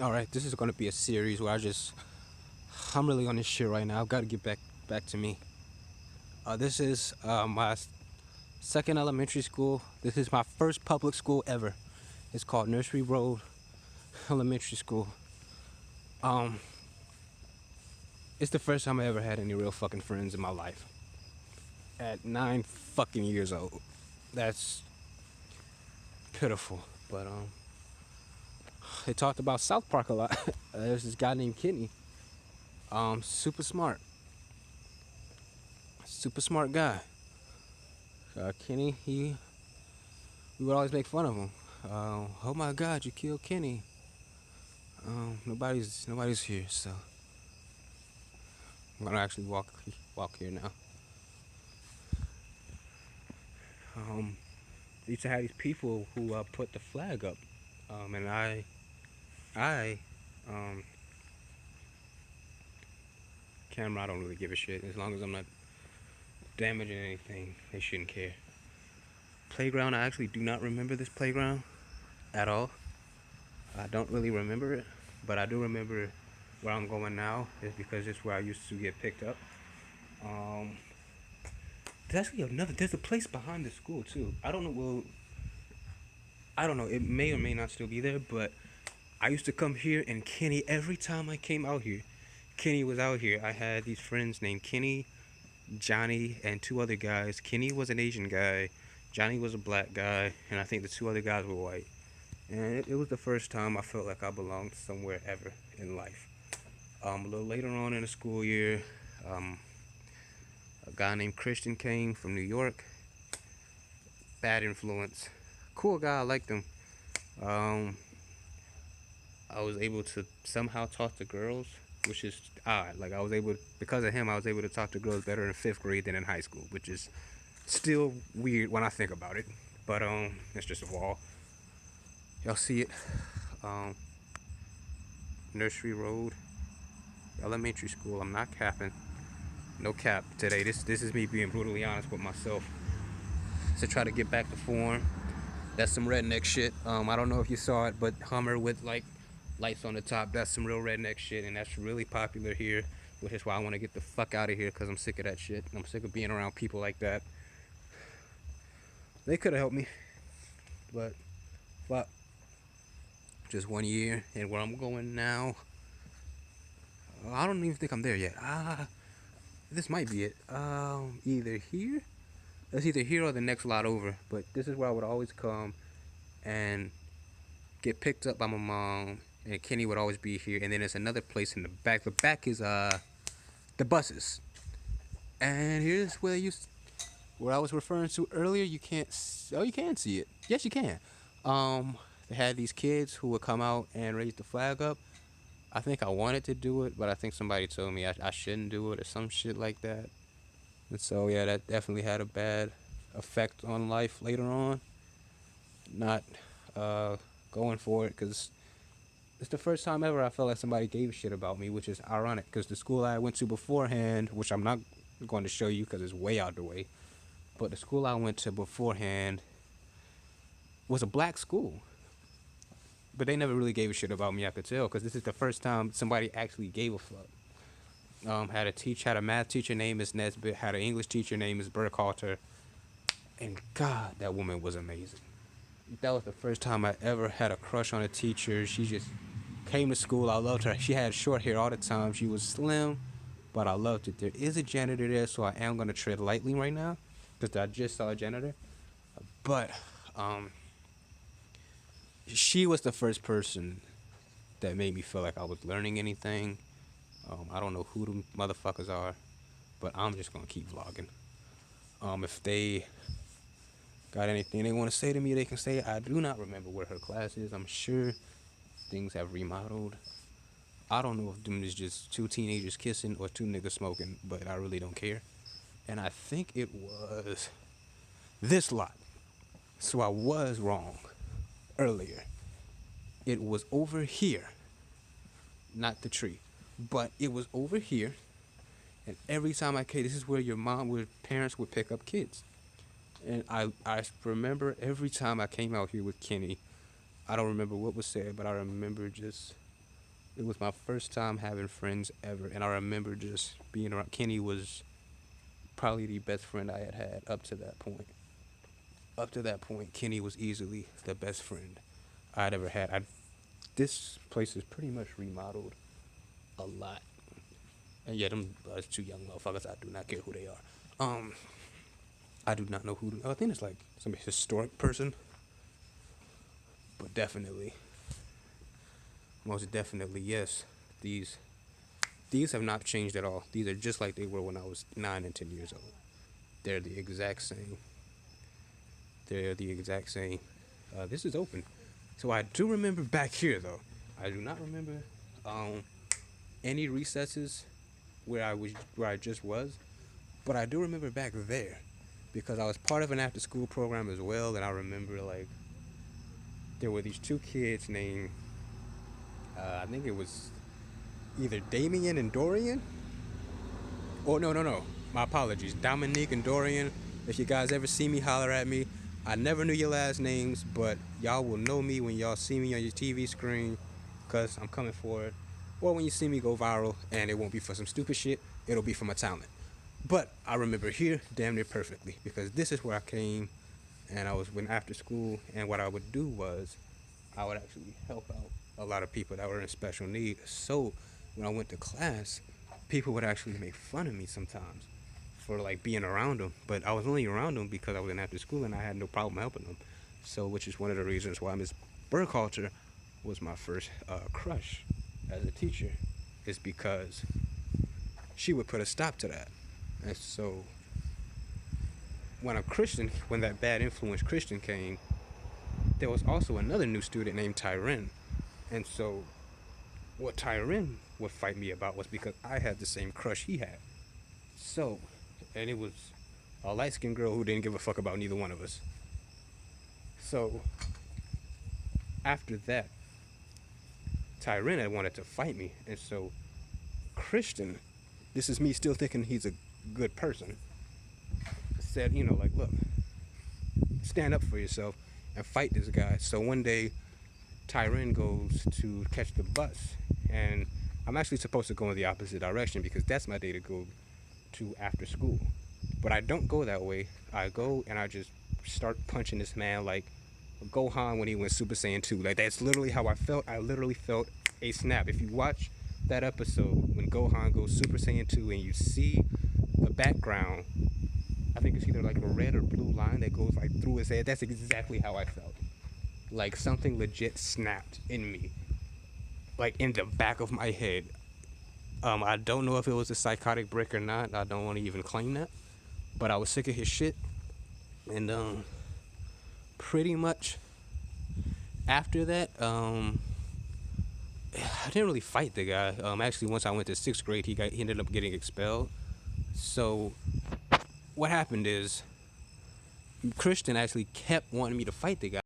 All right, this is gonna be a series where I'm really on this shit right now. I've got to get back to me. This is my second elementary school. This is my first public school ever. It's called Nursery Road Elementary School. Um, it's the first time I ever had any real fucking friends in my life. At 9 fucking years old, that's pitiful. But they talked about South Park a lot. There's this guy named Kenny. Super smart guy. Kenny, we would always make fun of him. Oh my God, you killed Kenny. Nobody's here, so I'm gonna actually walk here now. Um, they used to have these people who put the flag up, and I, um, camera. I don't really give a shit as long as I'm not damaging anything. They shouldn't care. Playground. I actually do not remember this playground at all. I don't really remember it, but I do remember where I'm going now is because it's where I used to get picked up. Um, there's actually another. There's a place behind the school too. I don't know. Well, I don't know. It may or may not still be there, but I used to come here and Kenny. Every time I came out here, Kenny was out here. I had these friends named Kenny, Johnny, and two other guys. Kenny was an Asian guy. Johnny was a black guy, and I think the two other guys were white. And it was the first time I felt like I belonged somewhere ever in life. A little later on in the school year, um, a guy named Christian came from New York. Bad influence. Cool guy, I liked him. Um, I was able to somehow talk to girls, which is odd. Like because of him, I was able to talk to girls better in fifth grade than in high school, which is still weird when I think about it. But it's just a wall. Y'all see it? Um, Nursery Road, elementary school. I'm not capping. No cap today. This is me being brutally honest with myself. To try to get back to form. That's some redneck shit. I don't know if you saw it, but Hummer with like lights on the top. That's some real redneck shit, and that's really popular here. Which is why I want to get the fuck out of here because I'm sick of that shit. I'm sick of being around people like that. They could have helped me, but fuck. Just 1 year, and where I'm going now, I don't even think I'm there yet. This might be it. Either here. It's either here or the next lot over. But this is where I would always come and get picked up by my mom, and Kenny would always be here. And then there's another place in the back. The back is the buses. And here's where I was referring to earlier. You can't. Oh, you can see it. Yes, you can. They had these kids who would come out and raise the flag up. I think I wanted to do it, but I think somebody told me I shouldn't do it or some shit like that. And so yeah, that definitely had a bad effect on life later on. Not uh, going for it because it's the first time ever I felt like somebody gave a shit about me, which is ironic because the school I went to beforehand, which I'm not going to show you because it's way out the way, but the school I went to beforehand was a black school. But they never really gave a shit about me, I could tell, because this is the first time somebody actually gave a fuck. Had a math teacher named Miss Nesbitt, had an English teacher named Miss Burkhalter, and God, that woman was amazing. That was the first time I ever had a crush on a teacher. She just came to school. I loved her. She had short hair all the time. She was slim, but I loved it. There is a janitor there, so I am gonna tread lightly right now, because I just saw a janitor. But um, she was the first person that made me feel like I was learning anything. I don't know who the motherfuckers are, but I'm just gonna keep vlogging. If they got anything they want to say to me, they can say it. I do not remember where her class is. I'm sure things have remodeled. I don't know if them is just two teenagers kissing or two niggas smoking, but I really don't care. And I think it was this lot. So I was wrong earlier. It was over here, not the tree, but it was over here. And every time I came, this is where parents would pick up kids. And I remember every time I came out here with Kenny, I don't remember what was said, but I remember just It was my first time having friends ever, and I remember just being around. Kenny was probably the best friend I had had up to that point. Up to that point, Kenny was easily the best friend I'd ever had. This place is pretty much remodeled a lot, and yeah, them two young motherfuckers, I do not care who they are. I do not know who. I think it's like some historic person, but definitely, most definitely, yes. These have not changed at all. These are just like they were when I was 9 and 10 years old. They're the exact same. They're the exact same. This is open, so I do remember back here though. I do not remember any recesses where I just was, but I do remember back there because I was part of an after-school program as well, and I remember like there were these two kids named I think it was either Damien and Dorian. Oh no. My apologies, Dominique and Dorian. If you guys ever see me, holler at me. I never knew your last names, but y'all will know me when y'all see me on your TV screen, cause I'm coming for it. Or when you see me go viral, and it won't be for some stupid shit, it'll be for my talent. But I remember here damn near perfectly because this is where I came, and I was when after school, and what I would do was I would actually help out a lot of people that were in special need. So when I went to class, people would actually make fun of me sometimes for like being around them, but I was only around them because I was in after school and I had no problem helping them. So, which is one of the reasons why Miss Burkhalter was my first crush as a teacher, is because she would put a stop to that. And so, when that bad influence Christian came, there was also another new student named Tyren. And so, what Tyren would fight me about was because I had the same crush he had. So, and it was a light-skinned girl who didn't give a fuck about neither one of us. So, after that, Tyren had wanted to fight me, and so Christian, this is me still thinking he's a good person, said, like, look, stand up for yourself and fight this guy. So one day, Tyren goes to catch the bus, and I'm actually supposed to go in the opposite direction because that's my day to go to after school. But I don't go that way. I go and I just start punching this man like Gohan when he went Super Saiyan 2. Like, that's literally how I felt. I literally felt a snap. If you watch that episode when Gohan goes Super Saiyan 2 and you see the background, I think it's either like a red or blue line that goes like through his head. That's exactly how I felt. Like something legit snapped in me, like in the back of my head. I don't know if it was a psychotic break or not. I don't want to even claim that. But I was sick of his shit. And pretty much after that, I didn't really fight the guy. Actually, once I went to 6th grade, he ended up getting expelled. So what happened is Christian actually kept wanting me to fight the guy.